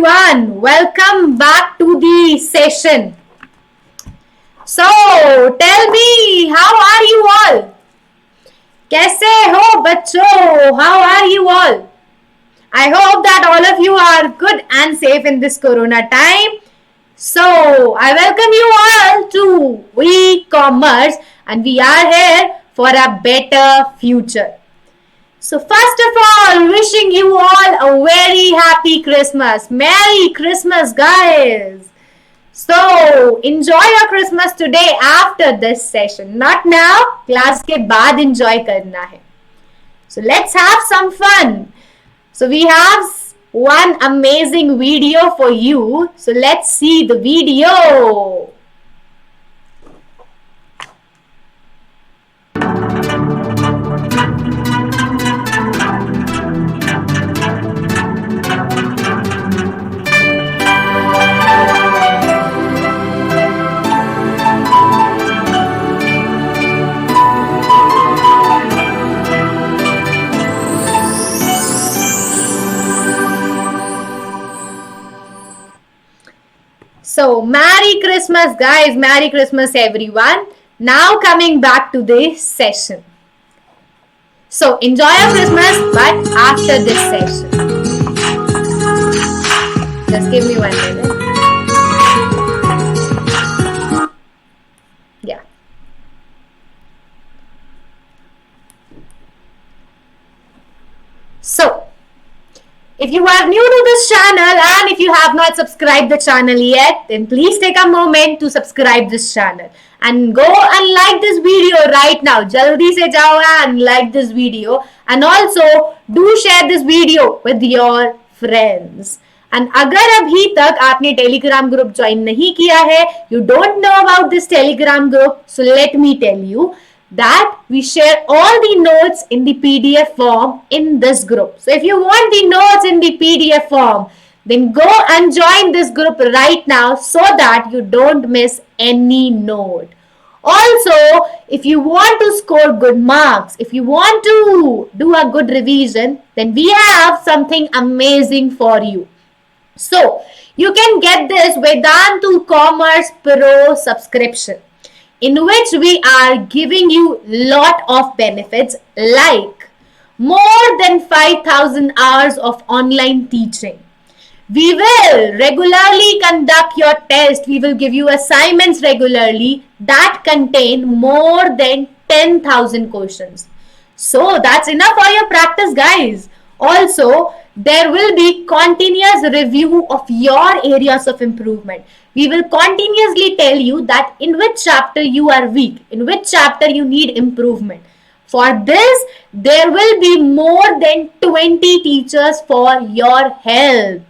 everyone, welcome back to the session. So tell me, how are you all? कैसे हो बच्चों? How are you all? I hope that all of you are good and safe in this corona time. So I welcome you all to e-commerce, and we are here for a better future. So first of all, wishing you all a very happy Christmas. Merry Christmas, guys. So enjoy your Christmas today after this session. Not now, class के बाद enjoy करना है. So let's have some fun. So we have one amazing video for you. So let's see the video. So, Merry Christmas, guys. Merry Christmas, everyone. Now coming back to this session. So, enjoy your Christmas, but after this session. Just give me 1 minute. Yeah. So, if you are new to this channel and if you have not subscribed the channel yet, then please take a moment to subscribe this channel and go and like this video right now. Jaldi se jao and like this video, and also do share this video with your friends. And अगर अभी तक आपने Telegram group join नहीं किया है, you don't know about this Telegram group, so let me tell you that we share all the notes in the PDF form in this group. So if you want the notes in the PDF form, then go and join this group right now so that you don't miss any note. Also, if you want to score good marks, if you want to do a good revision, then we have something amazing for you. So you can get this Vedantu Pro Subscription, in which we are giving you lot of benefits like more than 5,000 hours of online teaching. We will regularly conduct your test. We will give you assignments regularly that contain more than 10,000 questions. So that's enough for your practice, guys. Also, there will be continuous review of your areas of improvement. We will continuously tell you that in which chapter you are weak, in which chapter you need improvement. For this, there will be more than 20 teachers for your help.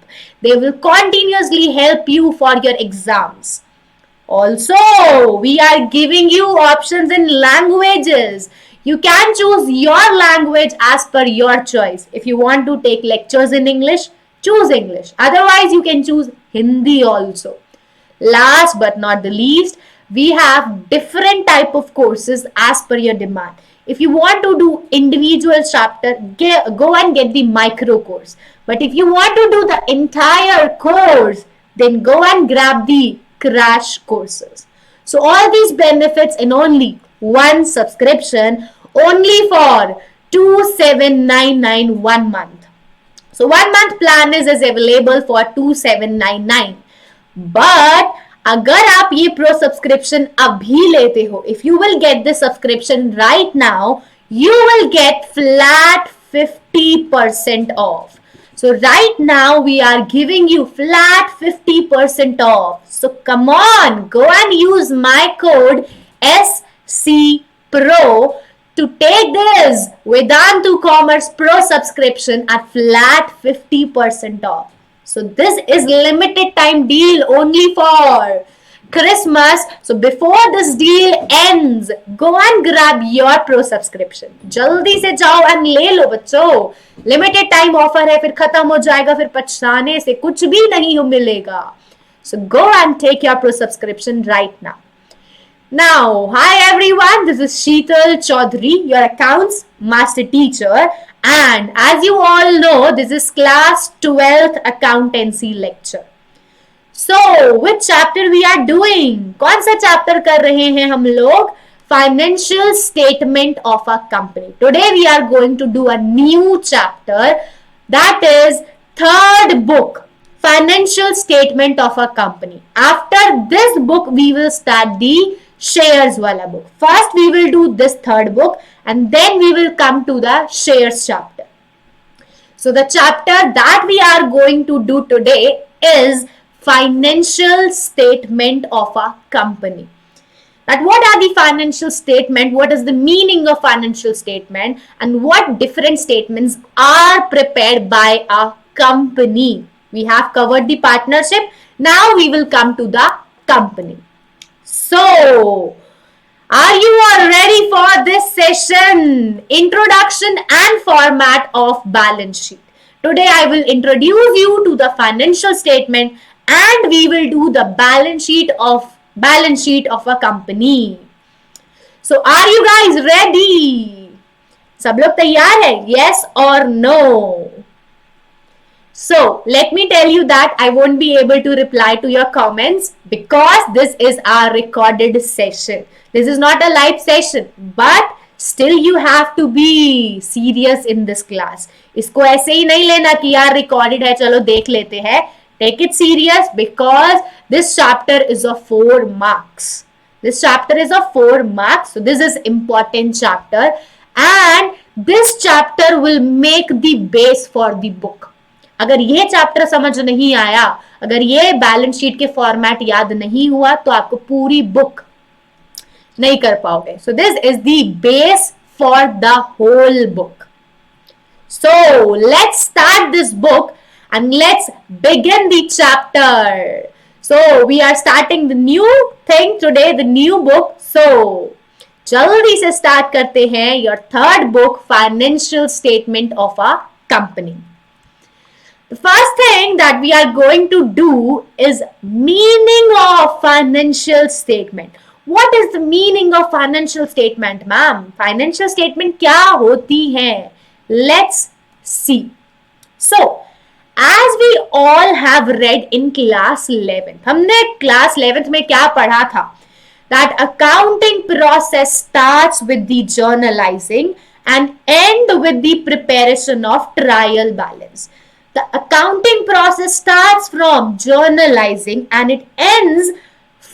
They will continuously help you for your exams. Also, we are giving you options in languages. You can choose your language as per your choice. If you want to take lectures in English, choose English. Otherwise, you can choose Hindi also. Last but not the least, we have different type of courses as per your demand. If you want to do individual chapter, go and get the micro course. But if you want to do the entire course, then go and grab the crash courses. So all these benefits in only one subscription, only for 2,799 1 month. So 1 month plan is available for 2,799. But अगर आप ये pro subscription अभी लेते हो, if you will get the subscription right now, you will get flat 50% off. So right now we are giving you flat 50% off. So come on, go and use my code SCPRO to take this Vedantu Pro Subscription at flat 50% off. So this is limited time deal only for Christmas. So before this deal ends, go and grab your pro subscription. जल्दी से जाओ and ले लो बच्चों. Limited time offer है, फिर खत्म हो जाएगा, फिर पछताने से कुछ भी नहीं मिलेगा. So go and take your pro subscription right now. Now, hi everyone, this is Sheetal Chaudhary, your accounts master teacher, and as you all know, this is class 12th accountancy lecture. So, which chapter we are doing? कौन सा chapter कर रहे हैं हम लोग? Financial statement of a company. Today we are going to do a new chapter, that is third book, financial statement of a company. After this book, we will start the shares wala book. First, we will do this third book and then we will come to the shares chapter. So, the chapter that we are going to do today is financial statement of a company. That what are the financial statement, what is the meaning of financial statement, and what different statements are prepared by a company. We have covered the partnership. Now we will come to the company. So, are you all ready for this session? Introduction and format of balance sheet. Today I will introduce you to the financial statement and we will do the balance sheet of a company. So are you guys ready? सब लोग तैयार है? Yes or no? So let me tell you that I won't be able to reply to your comments because this is our recorded session. This is not a live session, but still you have to be serious in this class. इसको ऐसे ही नहीं लेना कि यार recorded है चलो देख लेते हैं. Take it serious because this chapter is of 4 marks. This chapter is of 4 marks. So this is important chapter and this chapter will make the base for the book. अगर ये चैप्टर समझ नहीं आया, अगर ये बैलेंस शीट के format याद नहीं हुआ तो आपको पूरी बुक नहीं कर पाओगे. So this is the base for the whole book. So let's start this book and let's begin the chapter. So we are starting the new thing today, the new book. So जल्दी से start करते हैं your third book, financial statement of a company. The first thing that we are going to do is meaning of financial statement. What is the meaning of financial statement, ma'am? Financial statement क्या होती है? Let's see. So, as we all have read in class 11th, हमने class 11th में क्या पढ़ा था? That accounting process starts with the journalizing and end with the preparation of trial balance. The accounting process starts from journalizing and it ends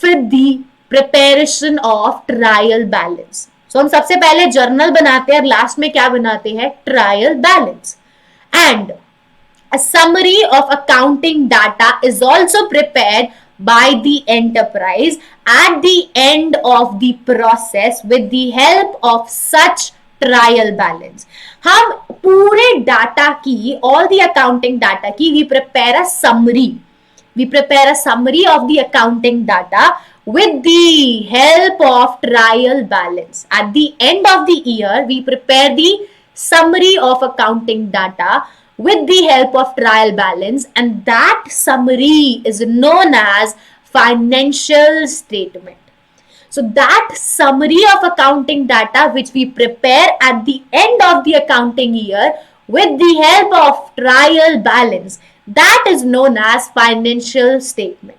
with the preparation of trial balance. So हम सबसे पहले journal बनाते हैं और last में क्या बनाते हैं? Trial balance. And a summary of accounting data is also prepared by the enterprise at the end of the process with the help of such trial balance. हम पूरे डाटा की, all the accounting data की, we prepare a summary. We prepare a summary of the accounting data with the help of trial balance. At the end of the year, we prepare the summary of accounting data with the help of trial balance, and that summary is known as financial statement. So that summary of accounting data which we prepare at the end of the accounting year with the help of trial balance, that is known as financial statement.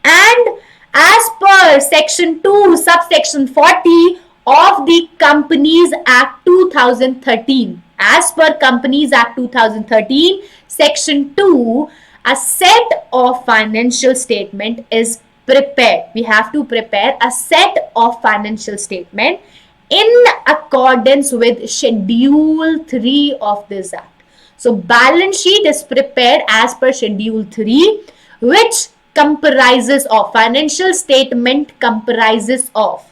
And as per section 2 subsection 40 of the Companies Act 2013, as per Companies Act 2013 section 2, a set of financial statement is prepared. We have to prepare a set of financial statement in accordance with schedule 3 of this act. So balance sheet is prepared as per schedule 3, which comprises of financial statement comprises of.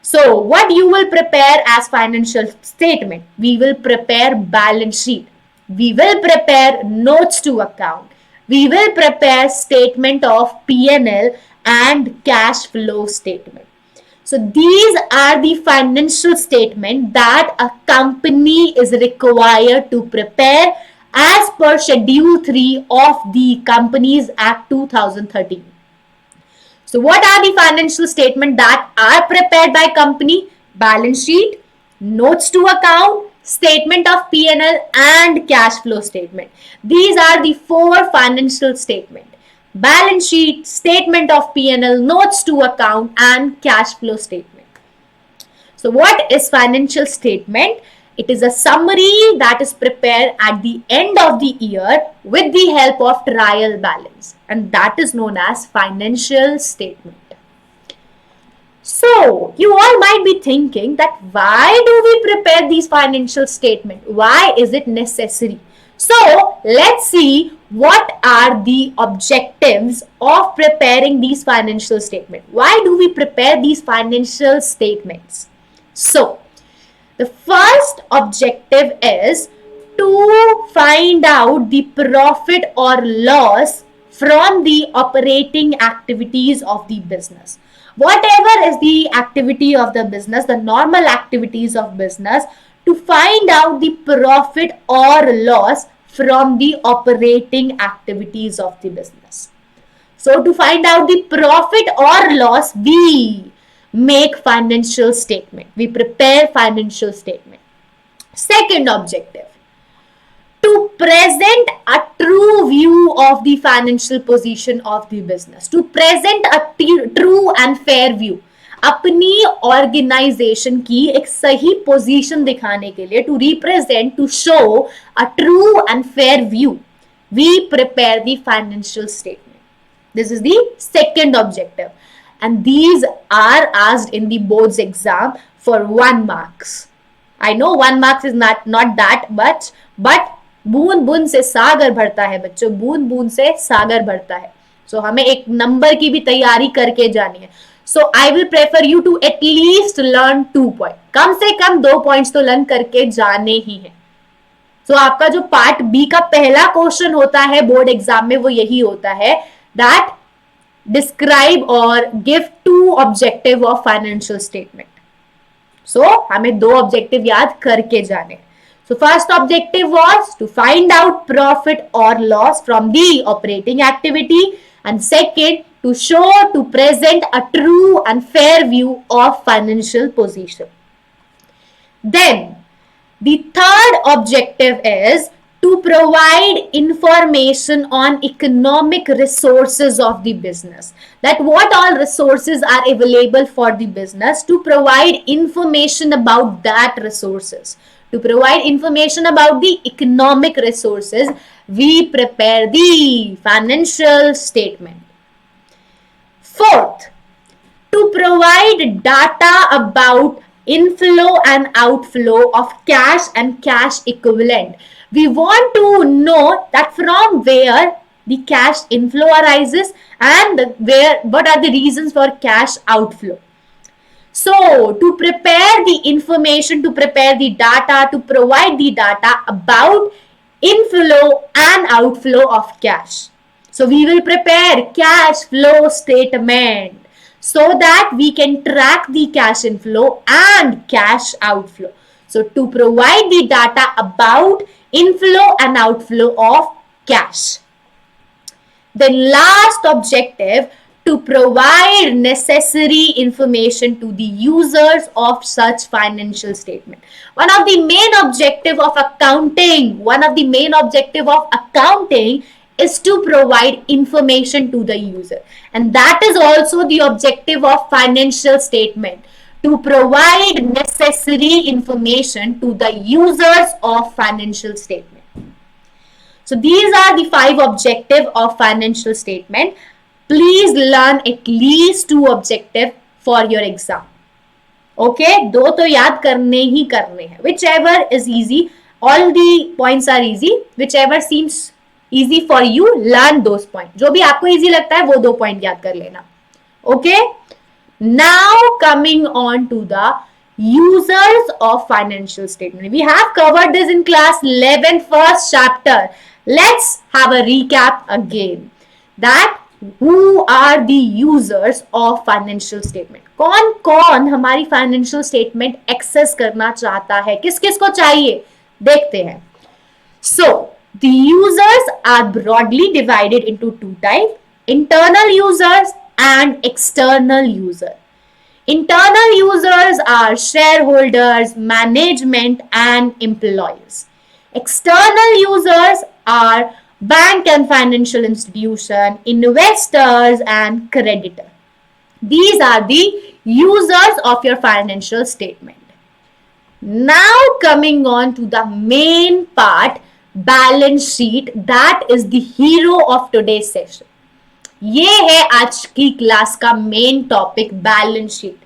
So what you will prepare as financial statement? We will prepare balance sheet. We will prepare notes to account. We will prepare statement of P&L and cash flow statement. So these are the financial statement that a company is required to prepare as per schedule 3 of the Companies Act 2013. So what are the financial statements that are prepared by company? Balance sheet, notes to account, statement of P&L and cash flow statement. These are the four financial statements. Balance sheet, statement of P&L, notes to account and cash flow statement. So what is financial statement? It is a summary that is prepared at the end of the year with the help of trial balance, and that is known as financial statement. So you all might be thinking that why do we prepare these financial statements? Why is it necessary? So let's see what are the objectives of preparing these financial statements. Why do we prepare these financial statements? So the first objective is to find out the profit or loss from the operating activities of the business. Whatever is the activity of the business, the normal activities of business, to find out the profit or loss from the operating activities of the business. So to find out the profit or loss, we make financial statement. We prepare financial statement. Second objective, to present a true view of the financial position of the business. To present a true and fair view. अपनी organisation की एक सही position दिखाने के लिए, to represent, to show a true and fair view, we prepare the financial statement. This is the second objective, and these are asked in the board's exam for 1 marks. I know 1 marks is not that much, but बूंद बूंद से सागर भरता है बच्चों, बूंद बूंद से सागर भरता है. सो हमें एक नंबर की भी तैयारी करके जानी है. So I will prefer you to at least learn 2 point, कम से कम 2 पॉइंट्स तो लर्न करके जाने ही है. सो आपका जो पार्ट बी का पहला क्वेश्चन होता है बोर्ड एग्जाम में, वो यही होता है, that describe or give 2 objective of financial statement. So हमें 2 objective याद करके जाने. So first objective was to find out profit or loss from the operating activity, and second to show, to present a true and fair view of financial position. Then the third objective is to provide information on economic resources of the business, that what all resources are available for the business, to provide information about that resources, to provide information about the economic resources, we prepare the financial statement. Fourth, to provide data about inflow and outflow of cash and cash equivalent. We want to know that from where the cash inflow arises and what are the reasons for cash outflow. So to prepare the information, to prepare the data, to provide the data about inflow and outflow of cash. So we will prepare cash flow statement so that we can track the cash inflow and cash outflow. So to provide the data about inflow and outflow of cash. Then last objective, to provide necessary information to the users of such financial statement. One of the main objective of accounting is to provide information to the user, and that is also the objective of financial statement, to provide necessary information to the users of financial statement. So these are the 5 objectives of financial statement. Please learn at least 2 objectives for your exam. Okay, 2 तो याद करने ही करने हैं. Whichever is easy, all the points are easy. Whichever seems easy for you, learn those points. जो भी आपको easy लगता है वो 2 point याद कर लेना. Okay. Now coming on to the users of financial statement. We have covered this in class 11 first chapter. Let's have a recap again. That who are the users of financial statement? कौन कौन हमारी financial statement access करना चाहता है? किस किस को चाहिए? देखते हैं. So the users are broadly divided into 2 types. Internal users and external user. Internal users are shareholders, management, and employees. External users are bank and financial institution, investors, and creditor. These are the users of your financial statement. Now coming on to the main part, balance sheet, that is the hero of today's session. ये है आज की class का main topic, balance sheet.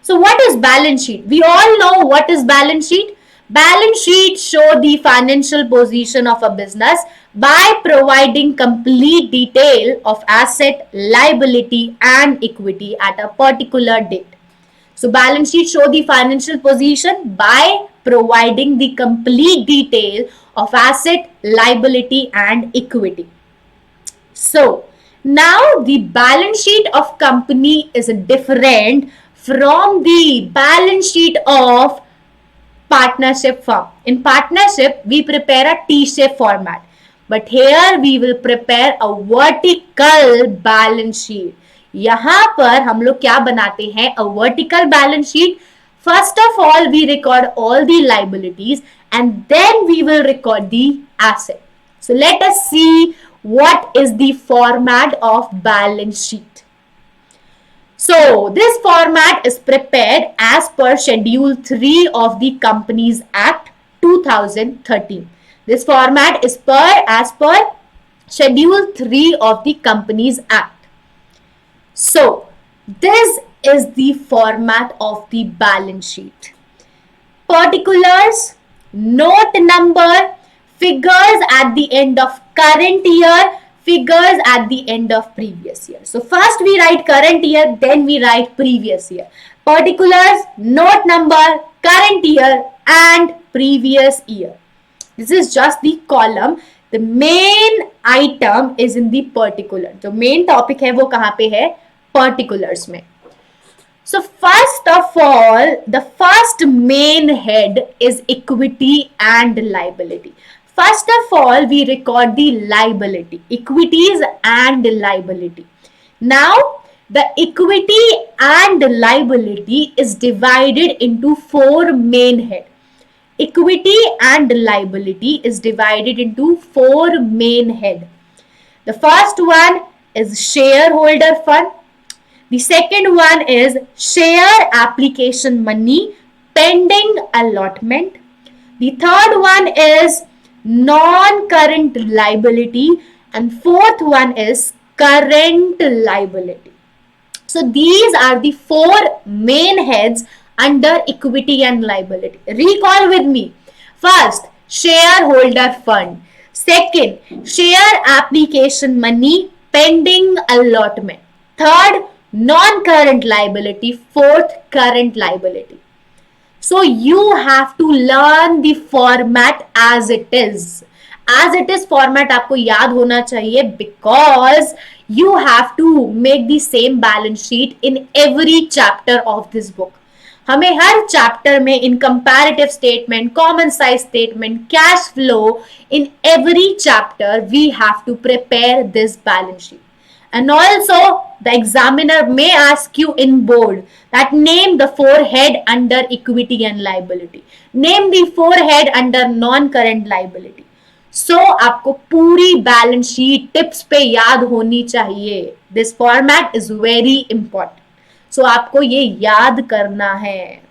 So what is balance sheet? We all know what is balance sheet. Balance sheet show the financial position of a business by providing complete detail of asset, liability and equity at a particular date. So balance sheet show the financial position by providing the complete detail of asset, liability and equity. So now the balance sheet of company is different from the balance sheet of partnership firm. In partnership, we prepare a T-shape format. But here we will prepare a vertical balance sheet. यहाँ पर हम लोग क्या बनाते हैं? A vertical balance sheet. First of all, we record all the liabilities and then we will record the asset. So let us see what is the format of balance sheet. So this format is prepared as per Schedule 3 of the Companies Act 2013. This format is as per Schedule 3 of the Companies Act. So this is the format of the balance sheet. Particulars, note number, figures at the end of current year, figures at the end of previous year. So first we write current year, then we write previous year. Particulars, note number, current year and previous year. This is just the column. The main item is in the particular. जो main topic है वो कहाँ पे है? Particulars में. So first of all, the first main head is equity and liability. First of all, we record the liability, equities and liability. Now, the equity and liability is divided into four main heads. Equity and liability is divided into four main heads. The first one is shareholder fund. The second one is share application money pending allotment. The third one is non-current liability and fourth one is current liability. So these are the four main heads under equity and liability. Recall with me. First, shareholder fund. Second, share application money pending allotment. Third, non-current liability. Fourth, current liability. So you have to learn the format as it is. As it is format आपको याद होना चाहिए because you have to make the same balance sheet in every chapter of this book. हमें हर chapter में in comparative statement, common size statement, cash flow, in every chapter we have to prepare this balance sheet. And also the examiner may ask you in bold that name the four head under equity and liability. Name the four head under non-current liability. So आपको पूरी balance sheet tips पे याद होनी चाहिए. This format is very important. So आपको ये याद करना है.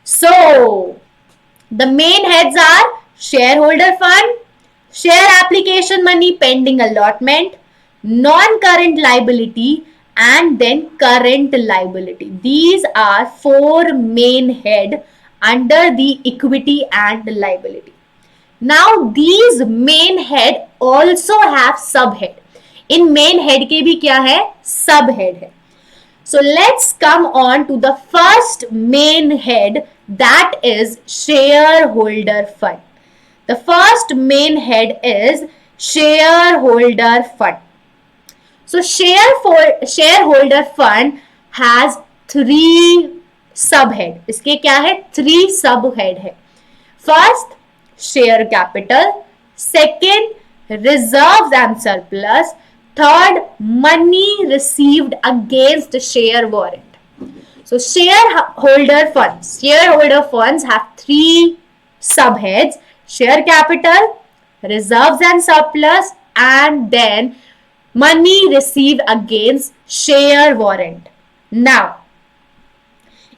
So the main heads are shareholder fund, share application money pending allotment, non-current liability and then current liability. These are four main head under the equity and liability. Now these main head also have subhead. In main head के भी क्या है? Subhead है. So let's come on to the first main head, that is shareholder fund. The first main head is shareholder fund. So shareholder fund has three subhead. इसके क्या है? Three subhead है. First, share capital. Second, reserves and surplus. Third, money received against share warrant. So shareholder funds have three subheads: share capital, reserves and surplus, and then money received against share warrant. Now,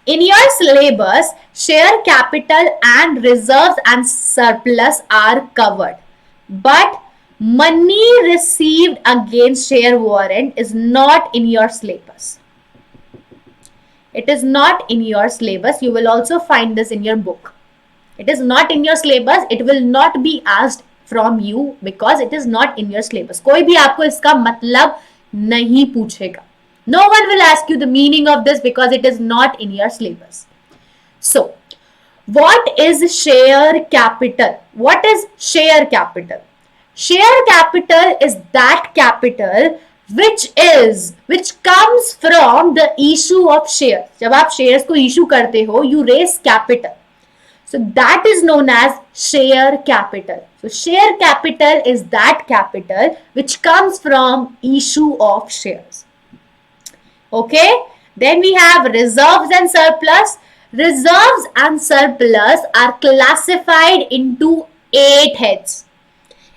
in your syllabus, share capital and reserves and surplus are covered, but money received against share warrant is not in your syllabus. It is not in your syllabus. You will also find this in your book. It is not in your syllabus. It will not be asked from you because it is not in your syllabus. कोई भी आपको इसका मतलब नहीं पूछेगा. No one will ask you the meaning of this because it is not in your syllabus. So, what is share capital? What is share capital? Share capital is that capital which comes from the issue of shares. जब आप shares को issue करते हो, you raise capital. So that is known as share capital. So share capital is that capital which comes from issue of shares. Okay. Then we have reserves and surplus. Reserves and surplus are classified into 8 heads.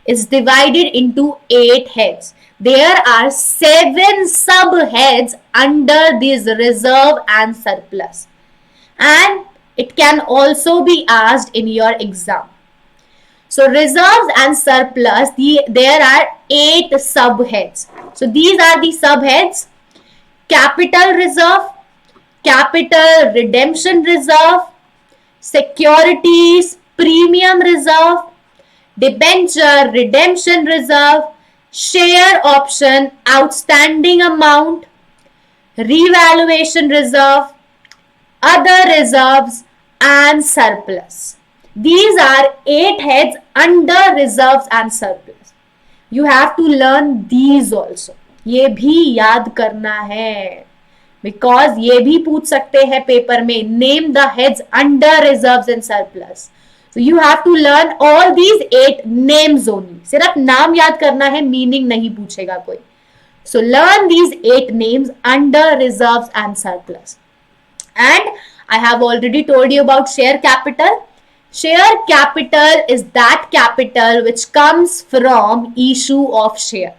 It's divided into 8 heads. There are 7 subheads under this reserve and surplus. And it can also be asked in your exam. So reserves and surplus, there are 8 subheads. So these are the subheads: capital reserve, capital redemption reserve, securities premium reserve, debenture redemption reserve, share option outstanding amount, revaluation reserve, other reserves, and surplus. These are 8 heads under reserves and surplus. You have to learn these also. ये भी याद करना है because ये भी पूछ सकते हैं पेपर में. Name the heads under reserves and surplus. So you have to learn all these 8 names only. सिर्फ नाम याद करना है, meaning नहीं पूछेगा कोई. So learn these 8 names under reserves and surplus. And I have already told you about share capital. Share capital is that capital which comes from issue of share.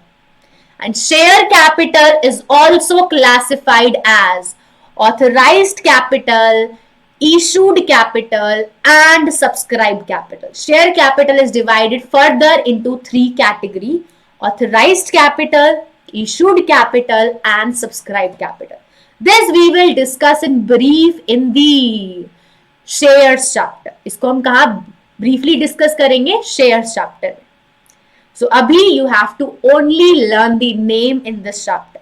And share capital is also classified as authorized capital, issued capital, and subscribed capital. Share capital is divided further into 3 categories: authorized capital, issued capital, and subscribed capital. This we will discuss in brief in the shares chapter. इसको हम कहाँ briefly discuss करेंगे? shares chapter. So abhi you have to only learn the name in this chapter.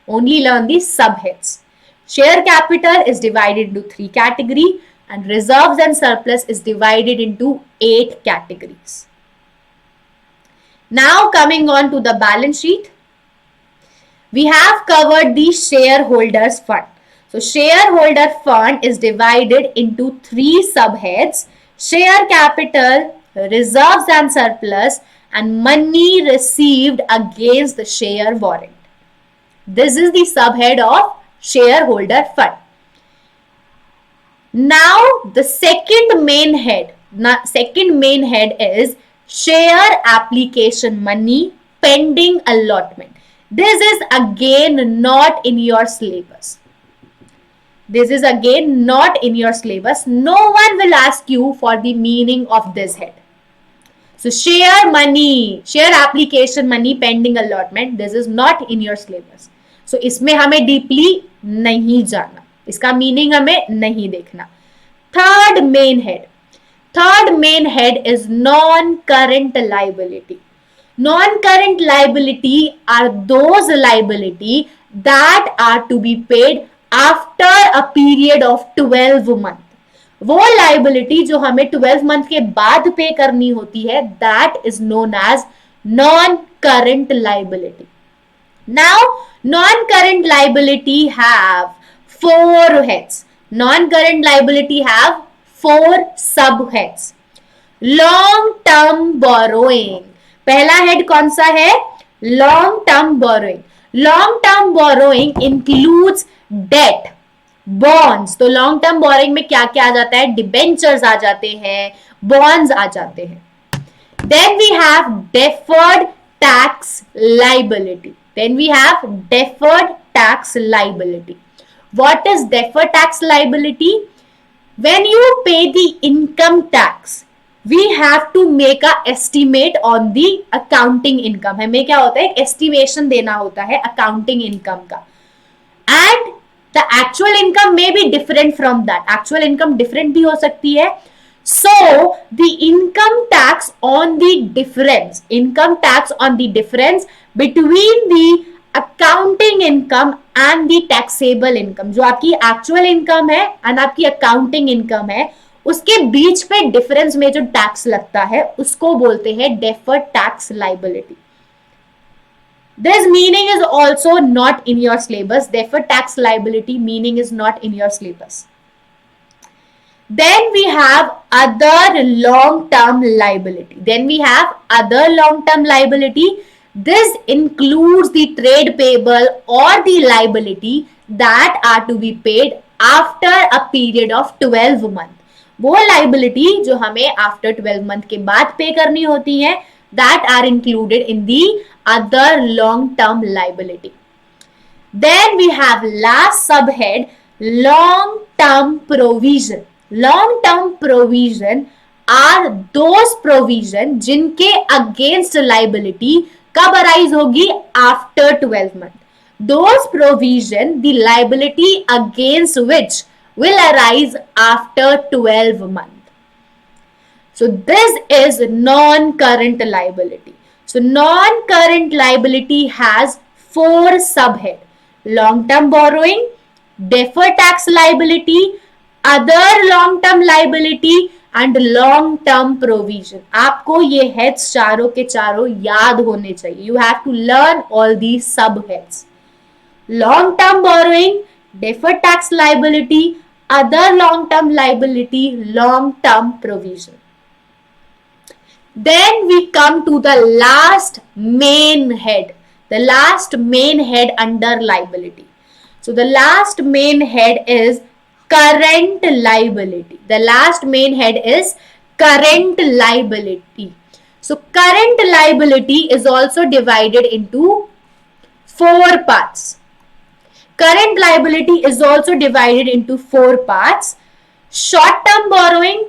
Only learn the subheads. Share capital is divided into 3 categories and reserves and surplus is divided into 8 categories. Now coming on to the balance sheet. We have covered the shareholders fund. So shareholder fund is divided into 3 subheads: share capital, reserves and surplus, and money received against the share warrant. This is the subhead of shareholder fund. Now the second main head is share application money pending allotment. This is again not in your syllabus. This is again not in your syllabus. No one will ask you for the meaning of this head. So share money, share application money pending allotment, this is not in your syllabus. So इसमें हमें deeply नहीं जाना, इसका meaning हमें नहीं देखना. Third main head is non-current liability. Non-current liability are those liability that are to be paid after a period of 12 months. वो liability जो हमें 12 month के बाद पे करनी होती है, that is known as non-current liability. Now, non-current liability have 4 heads. Non-current liability have 4 subheads. Long-term borrowing. पहला head कौन सा है? long-term borrowing. Long-term borrowing includes debt, bonds. तो लॉन्ग टर्म बोरिंग में क्या क्या आ जाता है? डिबेंचर्स आ जाते हैं, बॉन्ड्स आ जाते हैं. Then we have deferred tax liability. Then we have deferred tax liability. What is deferred tax liability? When you pay the income tax, we have to make a estimate on the accounting income. हमें क्या होता है? एक estimation देना होता है accounting income का. And the actual income may be different from that. Actual income different भी हो सकती है. So the income tax on the difference between the accounting income and the taxable income, जो आपकी actual income है and आपकी accounting income है, उसके बीच पे difference में जो tax लगता है उसको बोलते हैं deferred tax liability. This meaning is also not in your syllabus. Deferred tax liability meaning is not in your syllabus. Then we have other long-term liability. This includes the trade payable or the liability that are to be paid after a period of 12 months. वो liability जो हमें after 12 month के बाद pay करनी होती है, that are included in the other long-term liability. Then we have last subhead, long-term provision. Long-term provision are those provision जिनके against liability कब arise होगी? After 12 month. Those provision, the liability against which will arise after 12 month. So this is non-current liability. So non-current liability has 4 subhead: long-term borrowing, deferred tax liability, other long-term liability and long-term provision. आपको ये heads चारों के चारों याद होने चाहिए. You have to learn all these subheads: long-term borrowing, deferred tax liability, other long-term liability, long-term provision. Then we come to the last main head. The last main head under liability. So the last main head is current liability. The last main head is current liability. So current liability is also divided into 4 parts. Current liability is also divided into 4 parts: short-term borrowing,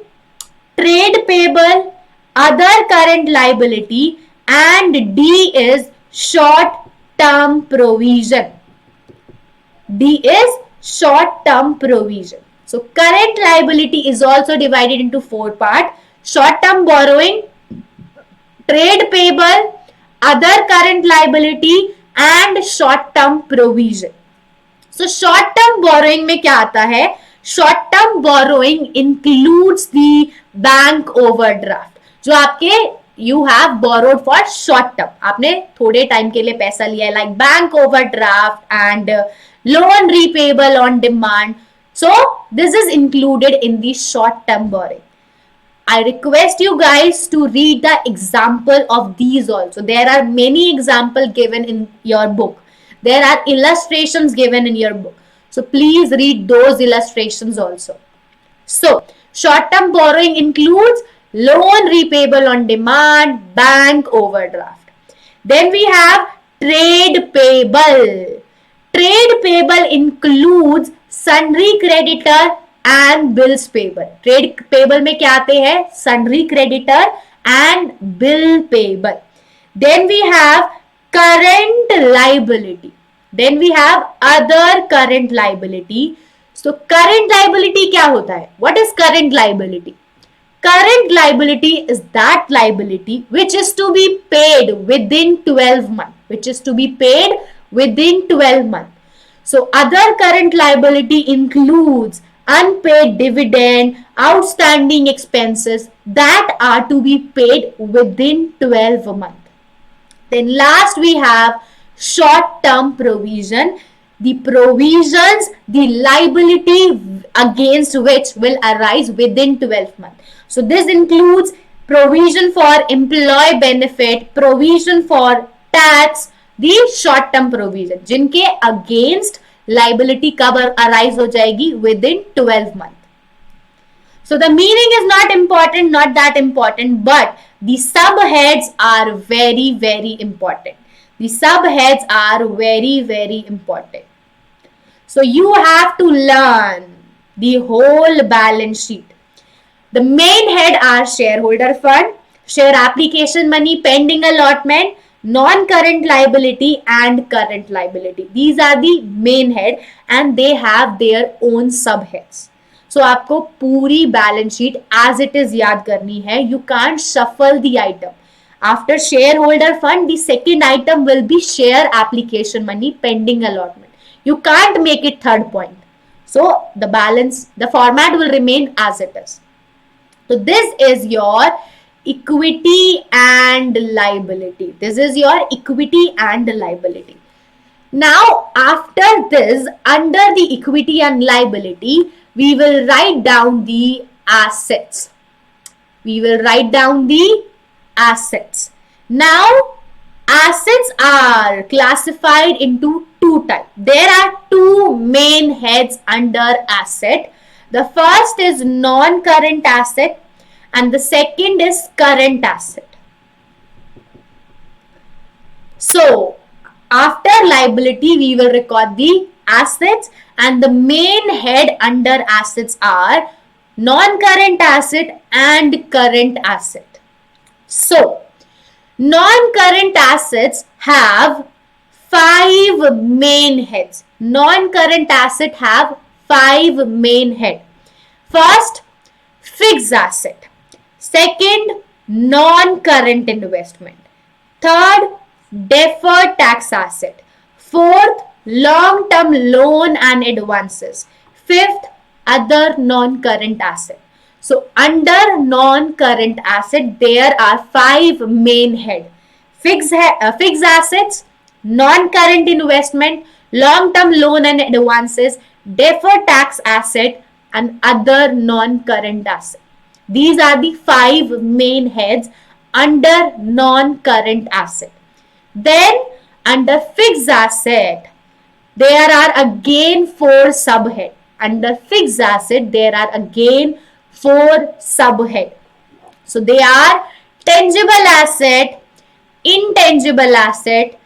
trade payable, other current liability, and D is short-term provision. D is short-term provision. So current liability is also divided into 4 parts: short-term borrowing, trade payable, other current liability, and short-term provision. So short-term borrowing में क्या आता है? Short-term borrowing includes the bank overdraft. जो आपके you have borrowed for short term, आपने थोड़े time के लिए पैसा लिया है, like bank overdraft and loan repayable on demand. So this is included in the short term borrowing. I request you guys to read the example of these also. There are many examples given in your book. There are illustrations given in your book. So please read those illustrations also. So short term borrowing includes loan repayable on demand, bank overdraft. Then we have trade payable. Trade payable includes sundry creditor and bills payable. Trade payable में क्या आते हैं? Sundry creditor and bill payable. Then we have current liability. Then we have other current liability. So current liability क्या होता है? What is current liability? Current liability is that liability which is to be paid within 12 months. Which is to be paid within 12 months. So other current liability includes unpaid dividend, outstanding expenses that are to be paid within 12 months. Then last we have short-term provision. The provisions, the liability against which will arise within 12 months. So this includes provision for employee benefit, provision for tax, the short term provision जिनके against liability cover arise हो जाएगी within 12 months. So the meaning is not important, not that important, but the subheads are very, very important. The subheads are very, very important. So you have to learn the whole balance sheet. The main head are shareholder fund, share application money, pending allotment, non-current liability and current liability. These are the main head and they have their own subheads. So आपको पूरी balance sheet as it is याद करनी है. You can't shuffle the item. After shareholder fund, the second item will be share application money pending allotment. You can't make it third point. So the format will remain as it is. So this is your equity and liability. This is your equity and liability. Now, after this, under the equity and liability, we will write down the assets. We will write down the assets. Now, assets are classified into two types. There are two main heads under asset. The first is non-current asset and the second is current asset. So, after liability, we will record the assets and the main head under assets are non-current asset and current asset. So, non-current assets have 5 main heads. Non-current asset have 5 main head. First, fixed asset. Second, non-current investment. Third, deferred tax asset. Fourth, long-term loan and advances. Fifth, other non-current asset. So under non-current asset, there are 5 main head. Fixed assets, non-current investment, long-term loan and advances, deferred tax asset and other non-current asset. These are the 5 main heads under non-current asset. Then under fixed asset, there are again 4 subhead. Under fixed asset, there are again 4 subhead. So they are tangible asset, intangible asset,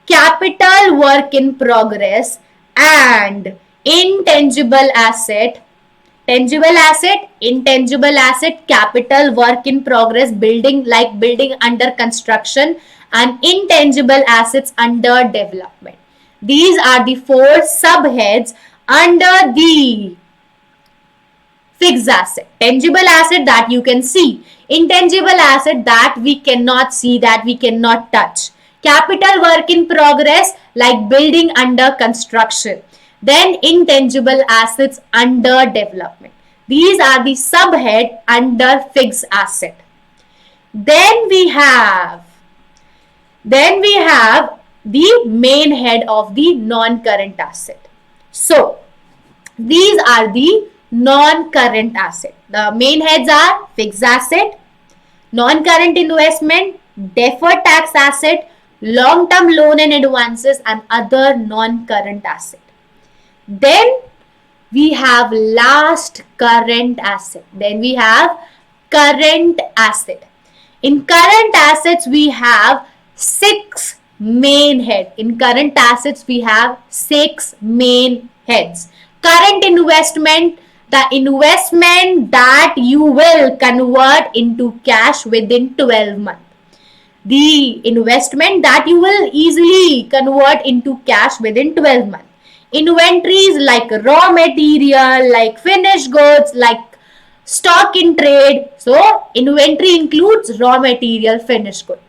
capital work in progress and intangible asset. Tangible asset, intangible asset, capital work in progress, building like building under construction and intangible assets under development. These are the 4 subheads under the fixed asset. Tangible asset that you can see. Intangible asset that we cannot see, that we cannot touch. Capital work in progress like building under construction. Then intangible assets under development. These are the subhead under fixed asset. Then we have the main head of the non-current asset. So these are the non-current asset. The main heads are fixed asset, non-current investment, deferred tax asset, long-term loan and advances and other non-current asset. Then we have last current asset. Then we have current asset. In current assets, we have 6 main heads. In current assets, we have 6 main heads. Current investment, the investment that you will convert into cash within 12 months. The investment that you will easily convert into cash within 12 months. Inventories like raw material, like finished goods, like stock in trade. So inventory includes raw material, finished good.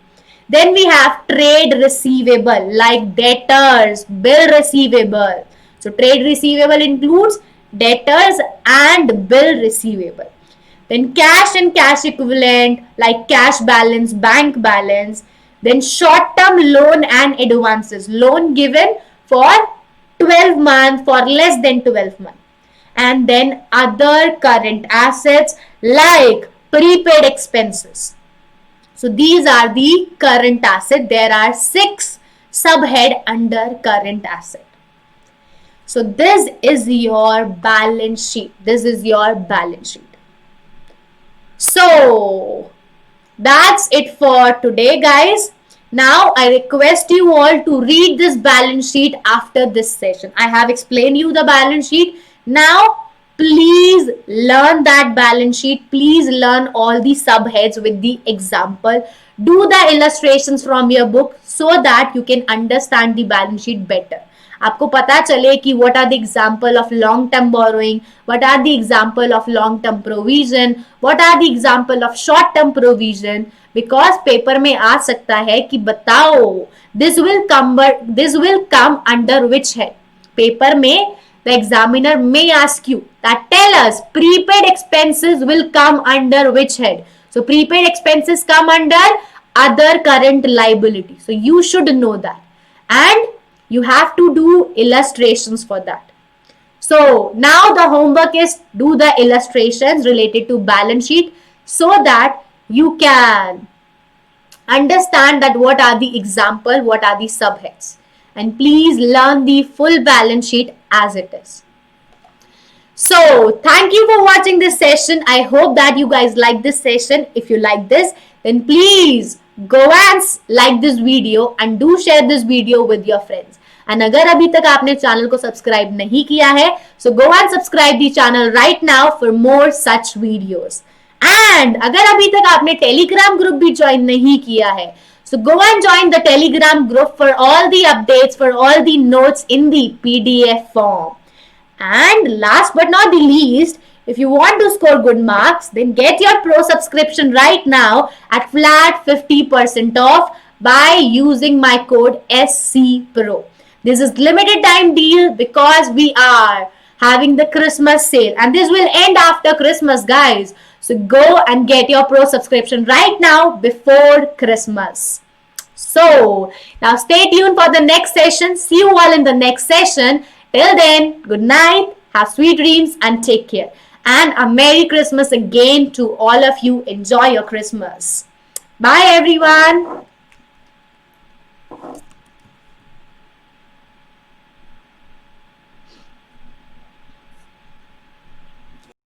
Then we have trade receivable like debtors, bill receivable. So trade receivable includes debtors and bill receivable. Then cash and cash equivalent like cash balance, bank balance. Then short-term loan and advances. Loan given for 12 months, for less than 12 months. And then other current assets like prepaid expenses. So these are the current asset. There are 6 subhead under current asset. So this is your balance sheet. This is your balance sheet. So that's it for today, guys. Now I request you all to read this balance sheet after this session. I have explained you the balance sheet. Now please learn that balance sheet. Please learn all the subheads with the example. Do the illustrations from your book so that you can understand the balance sheet better. आपको पता चले कि what are the example of long term borrowing, what are the example of long term provision, what are the example of short term provision, because paper में आ सकता है कि बताओ this will come under which head. Paper में the examiner may ask you that tell us prepaid expenses will come under which head. So prepaid expenses come under other current liability. So you should know that. And you have to do illustrations for that. So now the homework is do the illustrations related to balance sheet so that you can understand that what are the example, what are the subheads. And please learn the full balance sheet as it is. So thank you for watching this session. I hope that you guys like this session. If you like this, then please go and like this video and do share this video with your friends. And अगर अभी तक आपने channel को subscribe नहीं किया है, so go and subscribe the channel right now for more such videos. And अगर अभी तक आपने टेलीग्राम ग्रुप भी ज्वाइन नहीं किया है, so go and join the Telegram group for all the updates, for all the notes in the PDF form. And last but not the least, if you want to score good marks, then get your Pro subscription right now at flat 50% off by using my code SCPRO. This is limited time deal because we are having the Christmas sale and this will end after Christmas, guys. So go and get your Pro subscription right now before Christmas. So now stay tuned for the next session. See you all in the next session. Till then, good night, have sweet dreams and take care. And a Merry Christmas again to all of you. Enjoy your Christmas. Bye everyone.